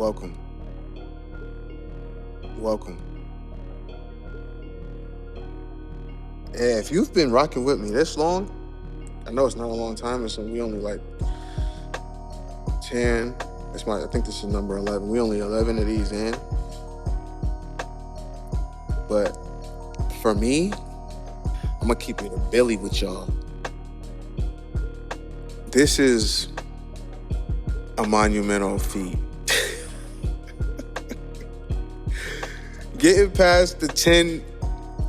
welcome. Welcome. Yeah, if you've been rocking with me this long, I know it's not a long time, so we only like 10. I think this is number 11. We only 11 of these in. But for me, I'm gonna keep it a Billy with y'all. This is a monumental feat. Getting past the 10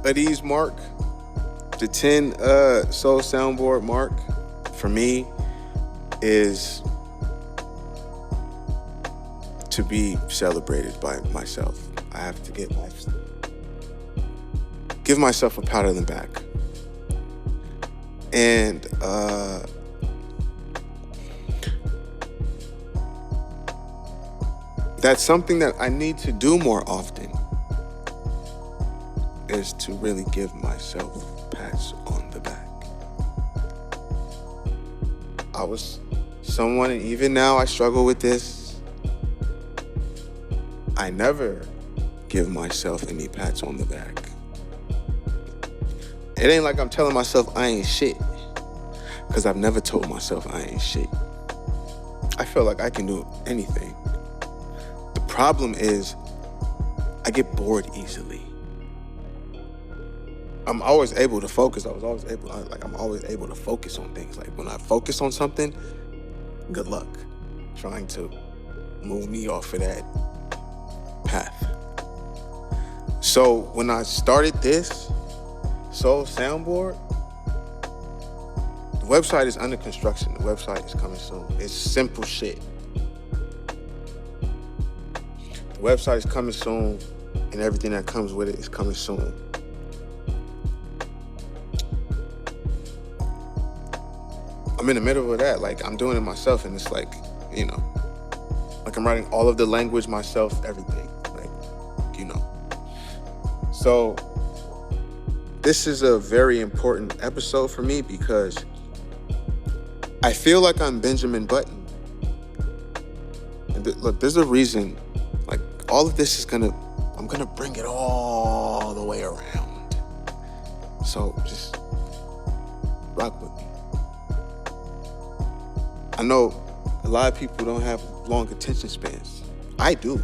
of these mark, the 10 Soul Soundboard mark, for me, is to be celebrated by myself. I have to give myself a pat on the back. And that's something that I need to do more often, is to really give myself pats on the back. I was someone, and even now I struggle with this. I never give myself any pats on the back. It ain't like I'm telling myself I ain't shit, because I've never told myself I ain't shit. I feel like I can do anything. The problem is I get bored easily. I'm always able to focus. I'm always able to focus on things. Like when I focus on something, good luck trying to move me off of that path. So when I started this Soul Soundboard, the website is under construction. The website is coming soon. It's simple shit. The website is coming soon, and everything that comes with it is coming soon. I'm in the middle of that. Like, I'm doing it myself, and it's like, like I'm writing all of the language myself, everything. So this is a very important episode for me because I feel like I'm Benjamin Button. And look, there's a reason. Like, all of this I'm gonna bring it all the way around. So just rock with me. I know a lot of people don't have long attention spans. I do.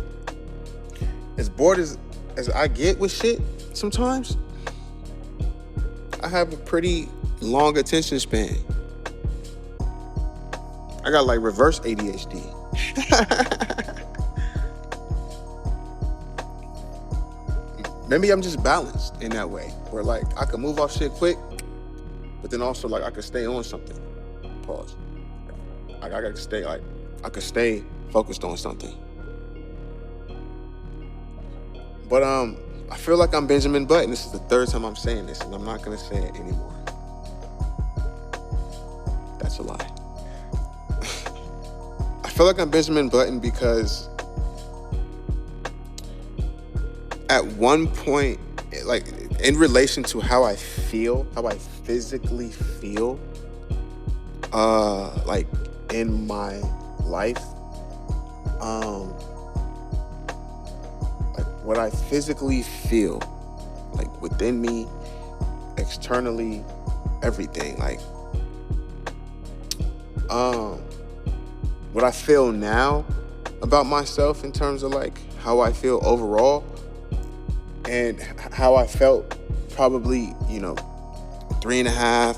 As bored as I get with shit sometimes, I have a pretty long attention span. I got like reverse ADHD. Maybe I'm just balanced in that way, where like I can move off shit quick, but then also like I can stay on something. Pause. Like I could stay focused on something. But I feel like I'm Benjamin Button. This is the third time I'm saying this, and I'm not gonna say it anymore. That's a lie. I feel like I'm Benjamin Button because at one point, like in relation to how I physically feel, like in my life, like what I physically feel, like within me, externally, everything, like what I feel now about myself in terms of like how I feel overall and how I felt probably 3.5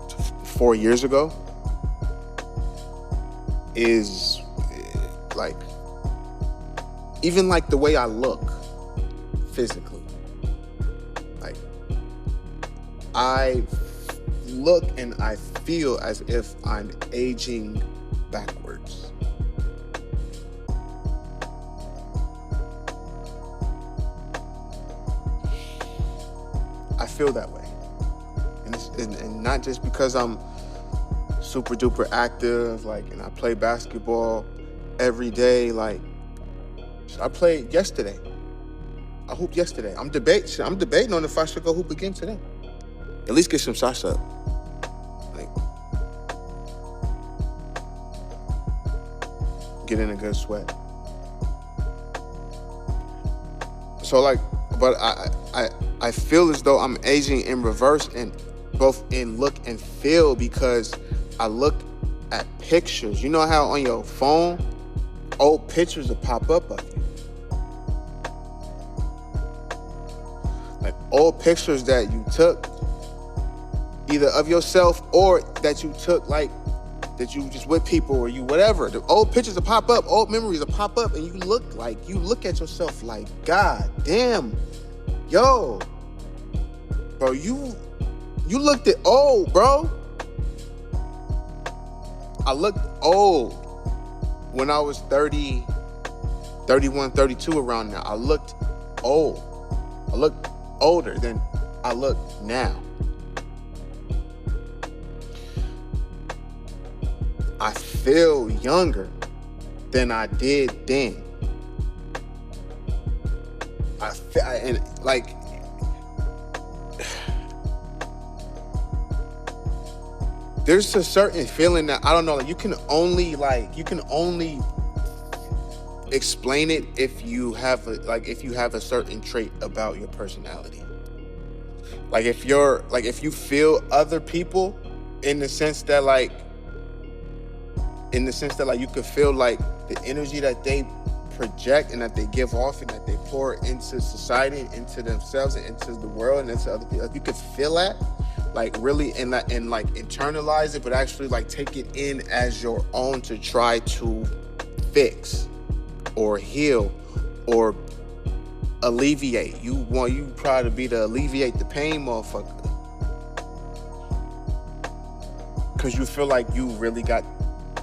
to 4 years ago is like, even like the way I look physically. Like I look and I feel as if I'm aging backwards. I feel that way. And not just because I'm super duper active, like, and I play basketball every day. Like, I played yesterday. I hooped yesterday. I'm debating on if I should go hoop again today. At least get some shots up. Like, get in a good sweat. So like, but I feel as though I'm aging in reverse, and both in look and feel, because I look at pictures. You know how on your phone, old pictures will pop up of you. Like old pictures that you took, either of yourself or that you took, like that you just with people or you whatever. The old pictures will pop up, old memories will pop up, and you look at yourself like, God damn, yo, bro, you looked at old, bro. I looked old when I was 30, 31, 32, around now. I looked old. I looked older than I look now. I feel younger than I did then. And like, there's a certain feeling that, I don't know, like you can only explain it if you have a certain trait about your personality. Like if you feel other people in the sense that you could feel like the energy that they project and that they give off and that they pour into society, into themselves and into the world and into other people. If you could feel that, like really, and like internalize it, but actually like take it in as your own to try to fix or heal or alleviate. You try to be the alleviate the pain motherfucker. Cause you feel like you really got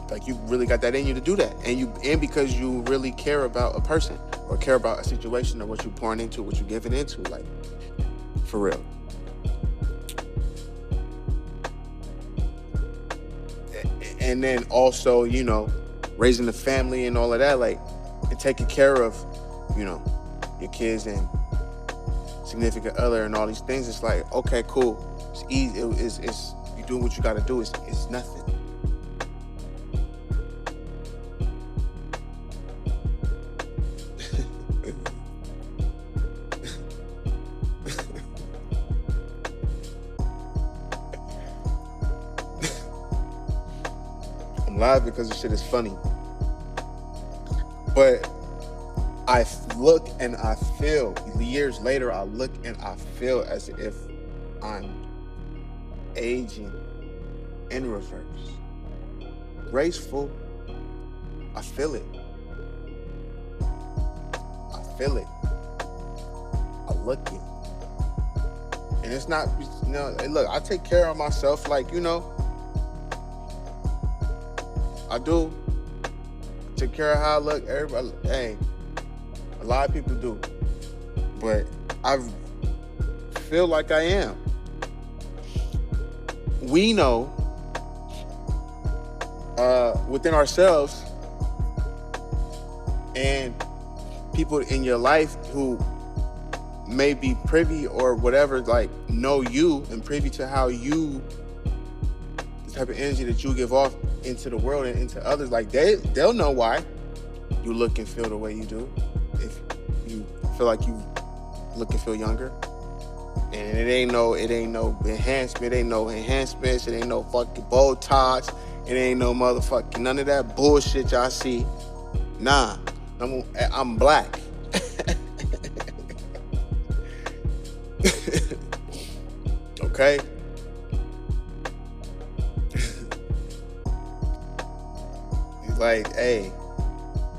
that in you to do that. And because you really care about a person or care about a situation or what you're pouring into, what you're giving into, like, for real. And then also, you know, raising a family and all of that, like, and taking care of, you know, your kids and significant other and all these things. It's like, okay, cool. It's easy. It's you doing what you got to do. It's nothing. I'm live because the shit is funny. But I look and I feel, years later, I look and I feel as if I'm aging in reverse. Graceful. I feel it. I feel it. I look it. And it's not, you know, look, I take care of myself, like, you know, I do. Take care of how I look. Everybody, hey, a lot of people do. But I feel like I am. We know within ourselves and people in your life who may be privy or whatever, like, know you and privy to how you, the type of energy that you give off into the world and into others, like they'll know why you look and feel the way you do. If you feel like you look and feel younger, and it ain't no enhancement, it ain't no enhancements, it ain't no fucking Botox, it ain't no motherfucking none of that bullshit y'all see. Nah, I'm black. Okay. Like, hey,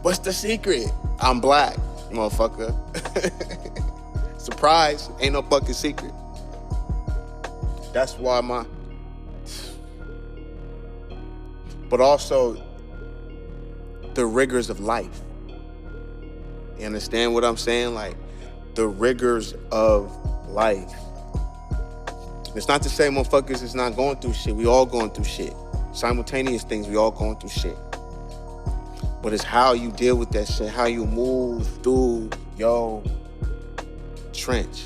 what's the secret? I'm black, motherfucker. Surprise, ain't no fucking secret. That's why but also the rigors of life. You understand what I'm saying? Like, the rigors of life. It's not to say motherfuckers is not going through shit. We all going through shit. Simultaneous things, we all going through shit. But it's how you deal with that shit, how you move through your trench.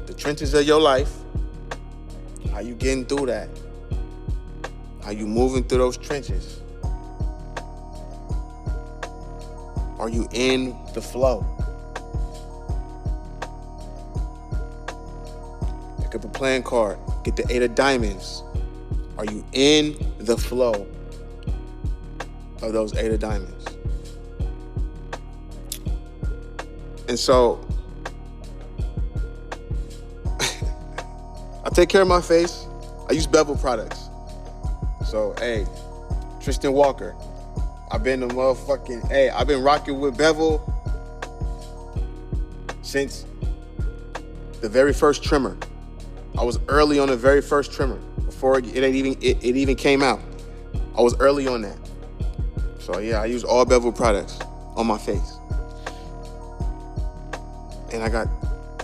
The trenches of your life, how you getting through that. How you moving through those trenches. Are you in the flow? pick up a playing card, get the 8 of diamonds. Are you in the flow of those 8 of diamonds? And so I take care of my face. I use bevel products. So, hey, Tristan Walker, I've been rocking with bevel since the very first trimmer. I was early on the very first trimmer before it even came out. I was early on that. So yeah, I use all bevel products on my face. And I got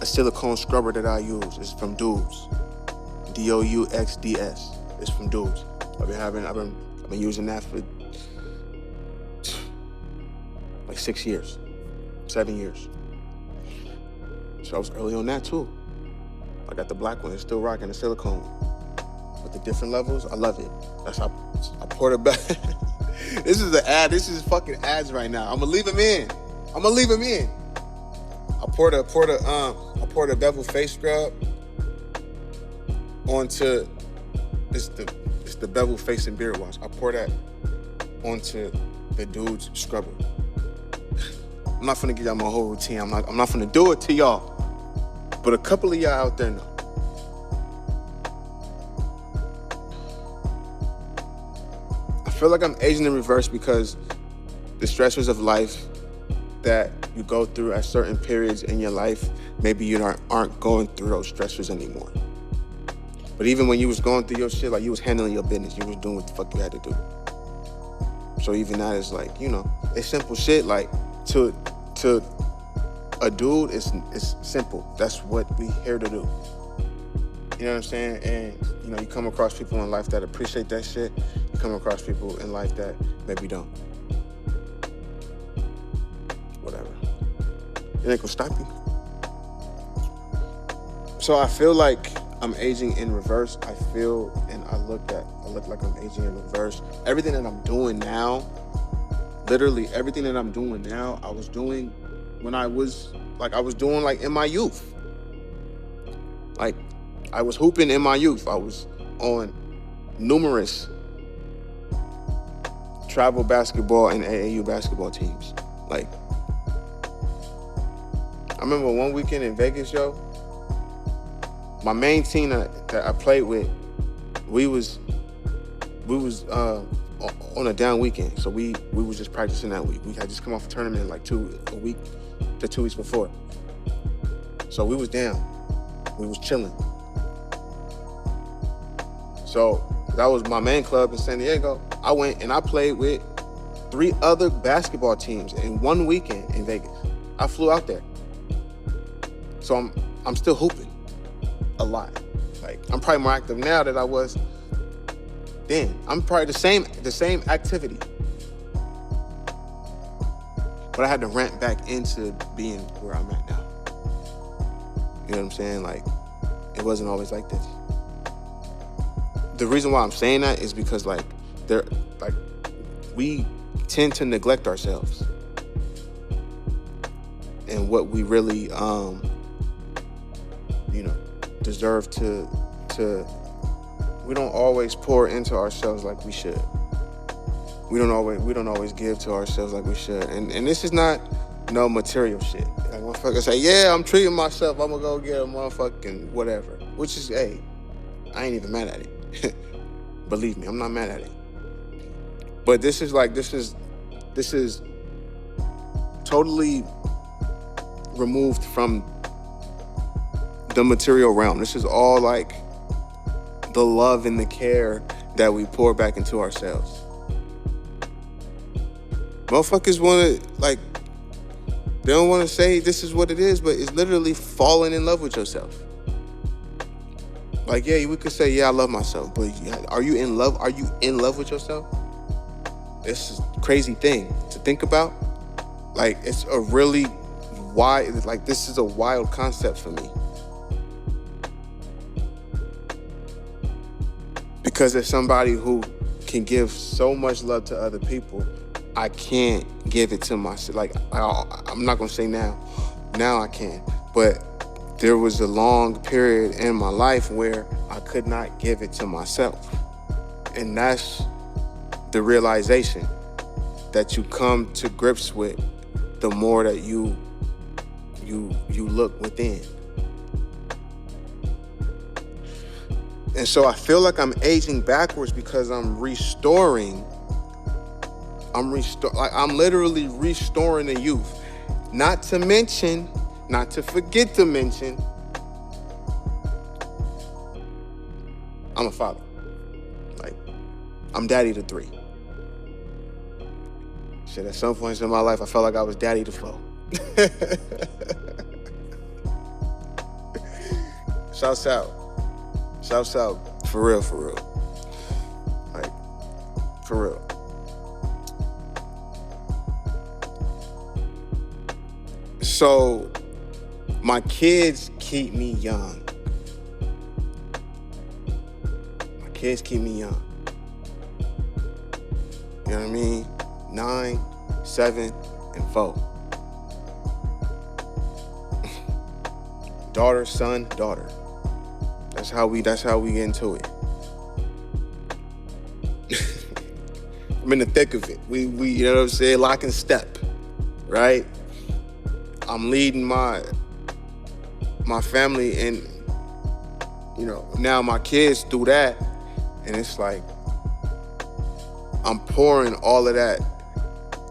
a silicone scrubber that I use. It's from Doux's. Douxds. It's from Doux's. I've been using that for like 6 years, 7 years. So I was early on that too. I got the black one. It's still rocking the silicone. With the different levels, I love it. That's how I poured it back. This is the ad. This is fucking ads right now. I'm gonna leave them in. I poured a bevel face scrub onto it's the bevel face and beard wash. I pour that onto the dude's scrubber. I'm not finna give y'all my whole routine. I'm not finna do it to y'all. But a couple of y'all out there know. I feel like I'm aging in reverse because the stressors of life that you go through at certain periods in your life, maybe you aren't going through those stressors anymore. But even when you was going through your shit, like you was handling your business, you was doing what the fuck you had to do. So even that is like, it's simple shit. Like to a dude, it's simple. That's what we here to do. You know what I'm saying? And you come across people in life that appreciate that shit. You come across people in life that maybe don't. Whatever. It ain't gonna stop you. So I feel like I'm aging in reverse. I feel and I look like I'm aging in reverse. Everything that I'm doing now, literally everything that I'm doing now, I was doing when I was doing like in my youth. Like I was hooping in my youth. I was on numerous travel basketball and AAU basketball teams. Like I remember one weekend in Vegas, yo, my main team that I played with, we was on a down weekend. So we was just practicing that week. We had just come off a tournament like 2 weeks before. So we was down. We was chilling. So that was my main club in San Diego. I went and I played with 3 other basketball teams in one weekend in Vegas. I flew out there. So I'm still hooping a lot. Like I'm probably more active now than I was then. I'm probably the same activity. But I had to ramp back into being where I'm at now. You know what I'm saying? Like, it wasn't always like this. The reason why I'm saying that is because we tend to neglect ourselves and what we really deserve to we don't always pour into ourselves like we should. We don't always give to ourselves like we should. And this is not no material shit. Like motherfuckers say, yeah, I'm treating myself, I'm gonna go get a motherfucking whatever. Which is, hey, I ain't even mad at it. Believe me, I'm not mad at it. But this is totally removed from the material realm. This is all like the love and the care that we pour back into ourselves. Motherfuckers want to, they don't want to say this is what it is, but it's literally falling in love with yourself. Like, yeah, we could say, yeah, I love myself, but are you in love? Are you in love with yourself? It's a crazy thing to think about. Like, it's a really this is a wild concept for me. Because as somebody who can give so much love to other people, I can't give it to myself. Like, I'm not going to say now. Now I can. But there was a long period in my life where I could not give it to myself. And that's the realization that you come to grips with the more that you look within. And so I feel like I'm aging backwards because I'm literally restoring the youth. Not to forget to mention, I'm a father. Like, I'm daddy to 3. Shit, at some points in my life, I felt like I was daddy to 4. Shouts out, for real. Like, for real. So, my kids keep me young. You know what I mean? 9, 7, and 4. Daughter, son, daughter. That's how we get into it. I'm in the thick of it. We you know what I'm saying, lock and step, right? I'm leading my family, and now my kids do that, and it's like I'm pouring all of that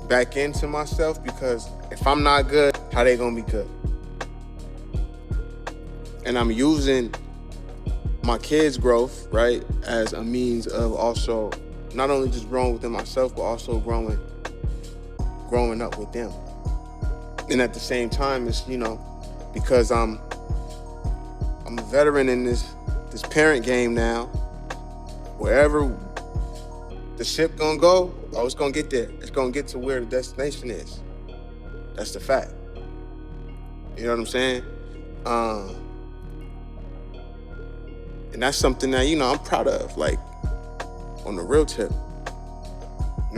back into myself, because if I'm not good, how they gonna be good? And I'm using my kids' growth, right, as a means of also not only just growing within myself, but also growing up with them. And at the same time, it's, because I'm a veteran in this parent game now. Wherever the ship gonna go, it's gonna get there. It's gonna get to where the destination is. That's the fact. You know what I'm saying? And that's something that, I'm proud of, like, on the real tip.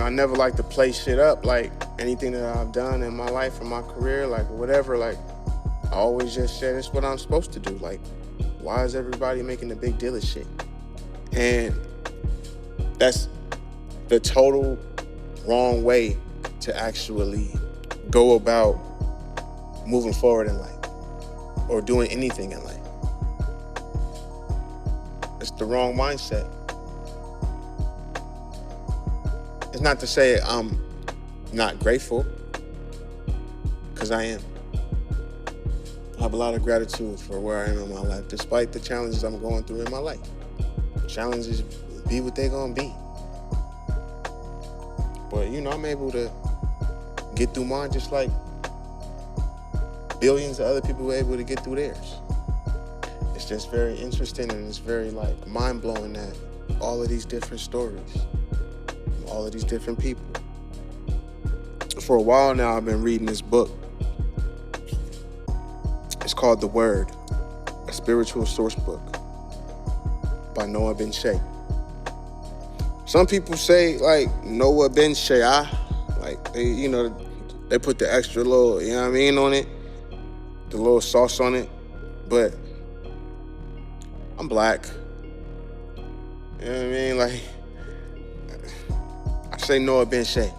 I never like to play shit up, like, anything that I've done in my life or my career, like, whatever, like, I always just say, this is what I'm supposed to do. Like, why is everybody making a big deal of shit? And that's the total wrong way to actually go about moving forward in life or doing anything in life. It's the wrong mindset. It's not to say I'm not grateful, because I am. I have a lot of gratitude for where I am in my life, despite the challenges I'm going through in my life. Challenges be what they're gonna be. But, I'm able to get through mine just like billions of other people were able to get through theirs. It's just very interesting, and it's very, like, mind-blowing that all of these different stories, all of these different people. For a while now, I've been reading this book. It's called The Word, a spiritual source book by Noah Ben Shea. Some people say, like, Noah Ben Shea, like, they put the extra little, on it, the little sauce on it, but I'm black. You know what I mean? Like, I say Noah Ben Shea,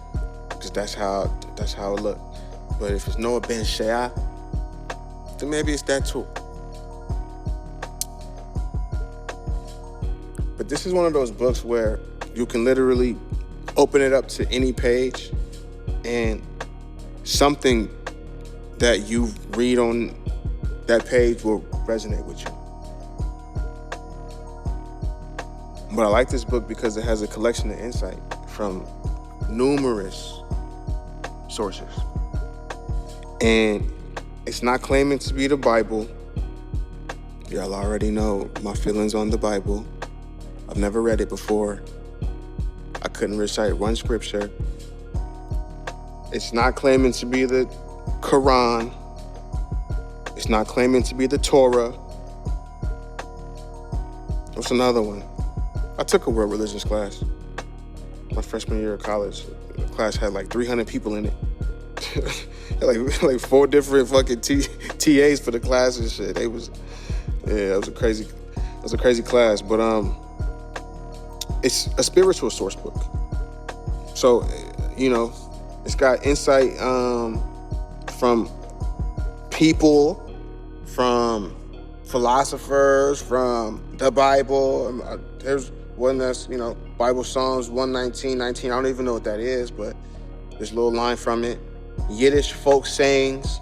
because that's how it look. But if it's Noah Ben Shea, then maybe it's that too. But this is one of those books where you can literally open it up to any page, and something that you read on that page will resonate with you. But I like this book because it has a collection of insight from numerous sources. And it's not claiming to be the Bible. Y'all already know my feelings on the Bible. I've never read it before. I couldn't recite one scripture. It's not claiming to be the Quran. It's not claiming to be the Torah. What's another one? I took a world religions class my freshman year of college. The class had like 300 people in it. like 4 different fucking TAs for the class and shit. It was a crazy class. But it's a spiritual source book. So, it's got insight from people, from philosophers, from the Bible. There's one that's, Bible Psalms 119:19. I don't even know what that is, but there's a little line from it. Yiddish folk sayings,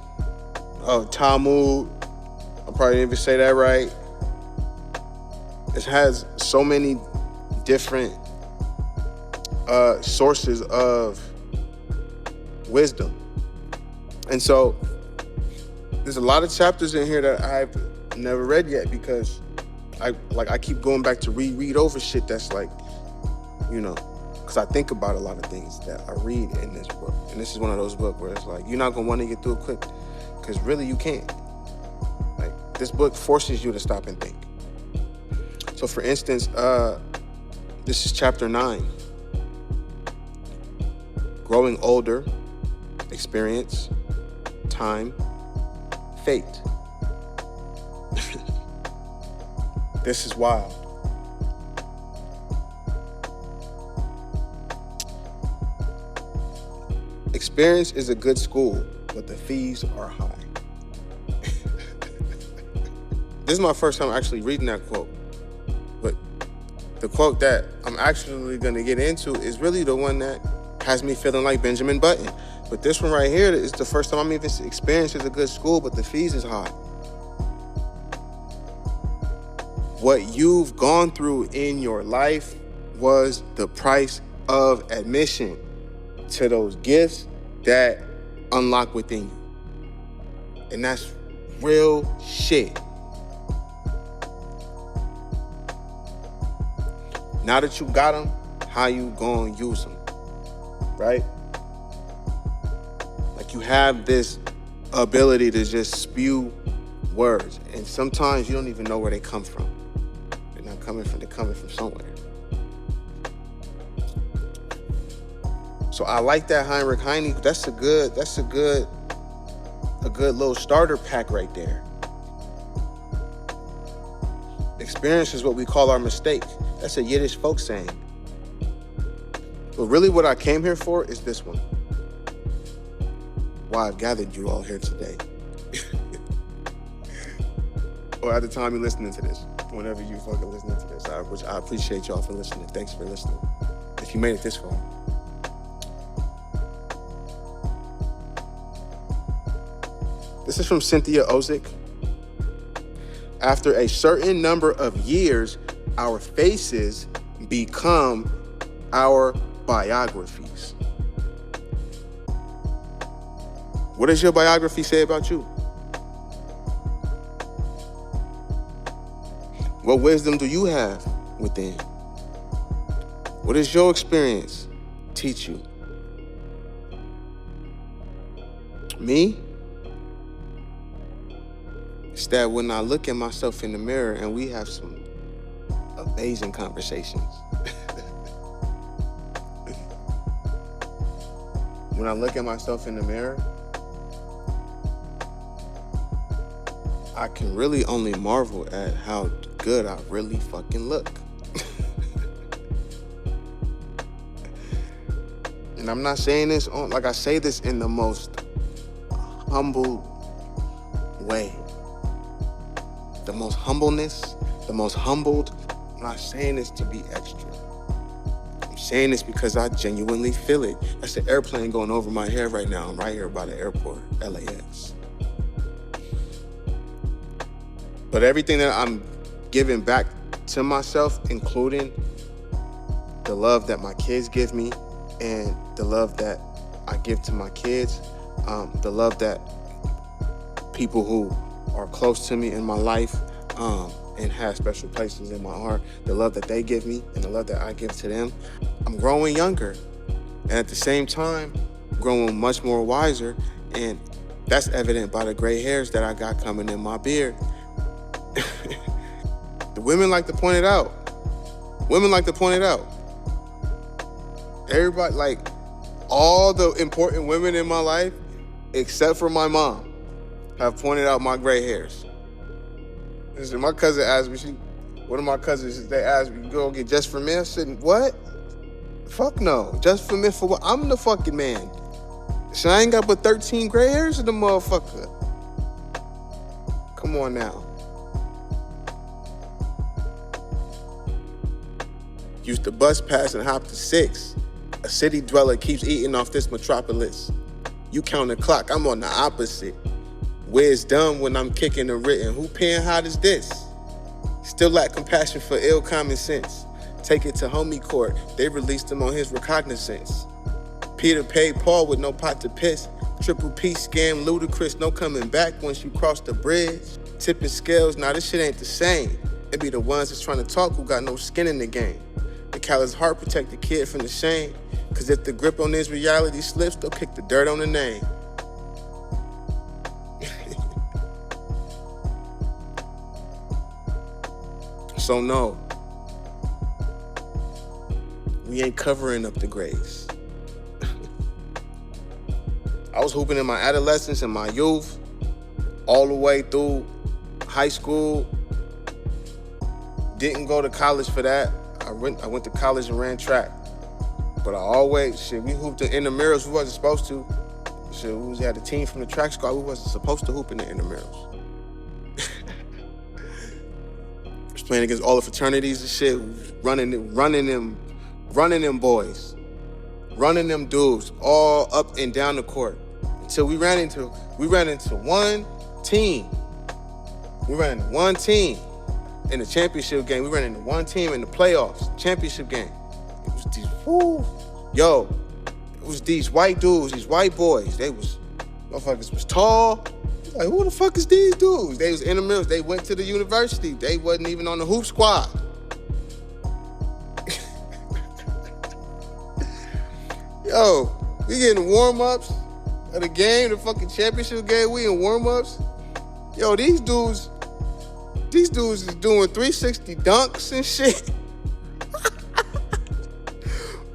Talmud. I probably didn't even say that right. It has so many different sources of wisdom. And so there's a lot of chapters in here that I've never read yet because I keep going back to reread over shit that's like, because I think about a lot of things that I read in this book. And this is one of those books where it's like, you're not going to want to get through it quick because really you can't. Like, this book forces you to stop and think. So for instance, this is chapter 9. Growing older, experience, time, fate. This is wild. Experience is a good school, but the fees are high. This is my first time actually reading that quote. But the quote that I'm actually going to get into is really the one that has me feeling like Benjamin Button. But this one right here is the first time I'm even experiencing a good school, but the fees is high. What you've gone through in your life was the price of admission to those gifts that unlock within you. And that's real shit. Now that you got them, how you gonna use them, right? Like, you have this ability to just spew words, and sometimes you don't even know where they come from. They're coming from somewhere. So I like that Heinrich Heine. That's a good little starter pack right there. Experience is what we call our mistake. That's a Yiddish folk saying. But really what I came here for is this one. Why I've gathered you all here today. Or at the time you're listening to this. Whenever you fucking listening to this. I appreciate y'all for listening. Thanks for listening. If you made it this far. This is from Cynthia Ozick. After a certain number of years, our faces become our biographies. What does your biography say about you? What wisdom do you have within? What does your experience teach you? Me? It's that when I look at myself in the mirror and we have some amazing conversations. When I look at myself in the mirror, I can really only marvel at how good I really fucking look. And I'm not saying this I say this in the most humble way. The most humbleness, the most humbled. I'm not saying this to be extra. I'm saying this because I genuinely feel it. That's an airplane going over my head right now. I'm right here by the airport, LAX. But everything that I'm giving back to myself, including the love that my kids give me and the love that I give to my kids, the love that people who are close to me in my life and have special places in my heart, the love that they give me and the love that I give to them, I'm growing younger. And at the same time, growing much more wiser. And that's evident by the gray hairs that I got coming in my beard. The women like to point it out. Everybody, like, all the important women in my life, except for my mom, have pointed out my gray hairs. Listen, my cousin asked me, one of my cousins, they asked me, you go get just for men? I said, what? Fuck no. Just for men for what? I'm the fucking man. So I ain't got but 13 gray hairs in the motherfucker. Come on now. Used to bus pass and hop to 6. A city dweller keeps eating off this metropolis. You count the clock, I'm on the opposite. Where's dumb when I'm kicking the written? Who paying hot is this? Still lack compassion for ill common sense. Take it to homie court, they released him on his recognizance. Peter paid Paul with no pot to piss. Triple P scam ludicrous, no coming back once you cross the bridge. Tipping scales, nah, this shit ain't the same. It be the ones that's trying to talk who got no skin in the game. The callous heart protect the kid from the shame. Cause if the grip on this reality slips, they'll kick the dirt on the name. So no, we ain't covering up the graves. I was hooping in my adolescence and my youth, all the way through high school. Didn't go to college for that. I went to college and ran track. But I always, we hooped in the mirrors, we wasn't supposed to. We had a team from the track squad, we wasn't supposed to hoop in the intramurals. Was playing against all the fraternities and shit, running them boys, running them dudes all up and down the court. Until we ran into one team. We ran into one team in the championship game. We ran into one team in the playoffs, championship game. It was these, it was these white dudes, these white boys. Motherfuckers was tall. Like, who the fuck is these dudes? They was intramurals. They went to the university. They wasn't even on the hoop squad. Yo, we getting warm-ups of the game, the fucking championship game. We in warm-ups. Yo, these dudes is doing 360 dunks and shit.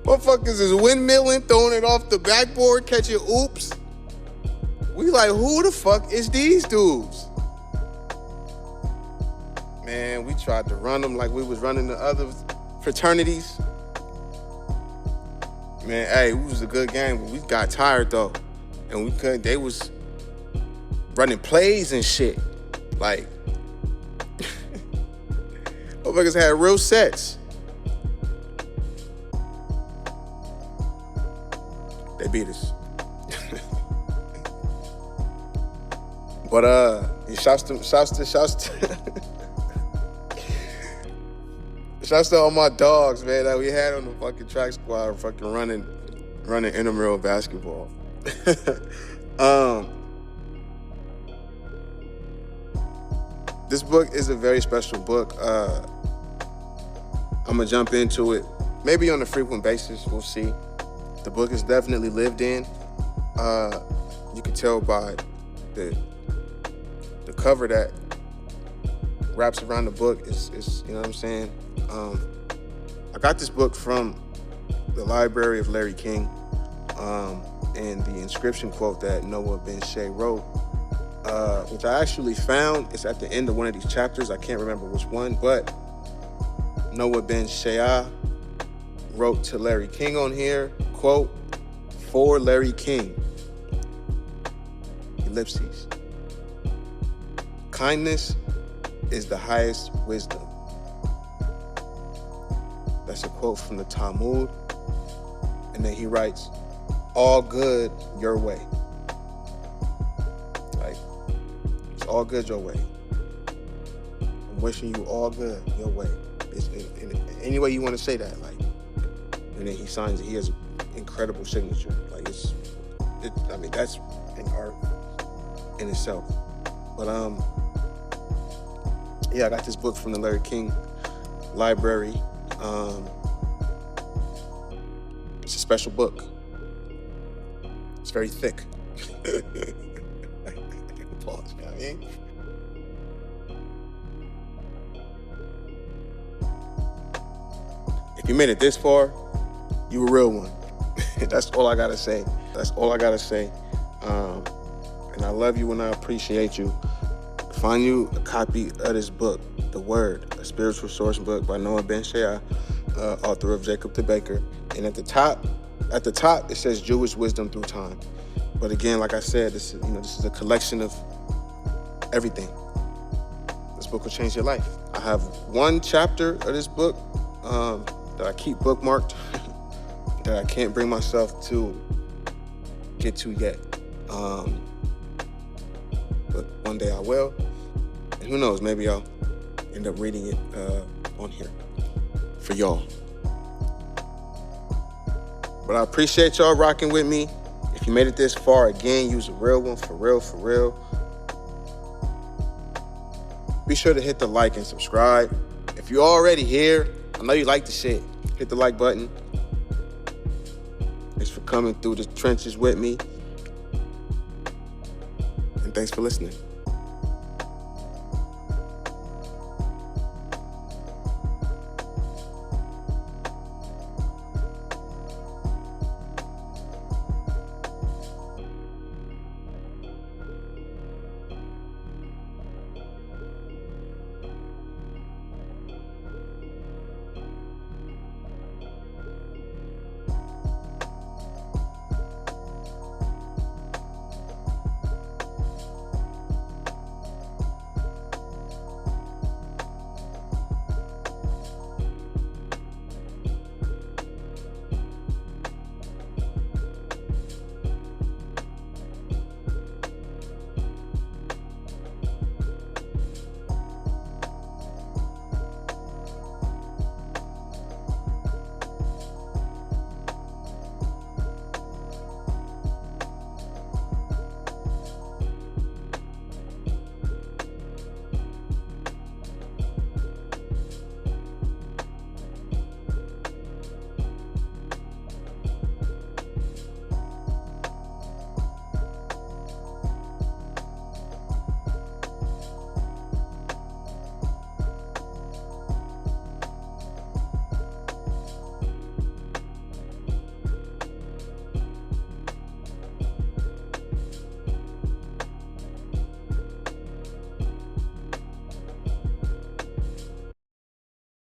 Motherfuckers is windmilling, throwing it off the backboard, catching oops. We like, who the fuck is these dudes? Man, we tried to run them like we was running the other fraternities. Man, hey, it was a good game, but we got tired though. And we couldn't, they was running plays and shit. Like, motherfuckers had real sets. They beat us. But shouts to all my dogs, man, that we had on the fucking track squad, fucking running intramural basketball. This book is a very special book. I'm gonna jump into it, maybe on a frequent basis. We'll see. The book is definitely lived in. You can tell by the cover that wraps around the book is you know what I'm saying? I got this book from the library of Larry King, and the inscription quote that Noah Ben Shea wrote, which I actually found, it's at the end of one of these chapters. I can't remember which one, but Noah Ben Shea wrote to Larry King on here, quote, for Larry King, ellipses. Kindness is the highest wisdom. That's a quote from the Talmud. And then he writes, all good your way. Like, it's all good your way. I'm wishing you all good your way. It's in any way you want to say that, like. And then he signs it. He has an incredible signature. Like, I mean, that's an art in itself. But yeah, I got this book from the Larry King library. It's a special book. It's very thick. Pause, you know what I mean? If you made it this far, you a real one. That's all I gotta say. and I love you and I appreciate you. Find you a copy of this book, The Word, a spiritual source book by Noah Ben Shea, author of Jacob the Baker. And at the top, it says Jewish wisdom through time. But again, like I said, this is a collection of everything. This book will change your life. I have one chapter of this book that I keep bookmarked that I can't bring myself to get to yet. But one day I will. And who knows, maybe I'll end up reading it on here for y'all. But I appreciate y'all rocking with me. If you made it this far, again, use a real one, for real. Be sure to hit the like and subscribe. If you're already here, I know you like the shit. Hit the like button. Thanks for coming through the trenches with me. And thanks for listening.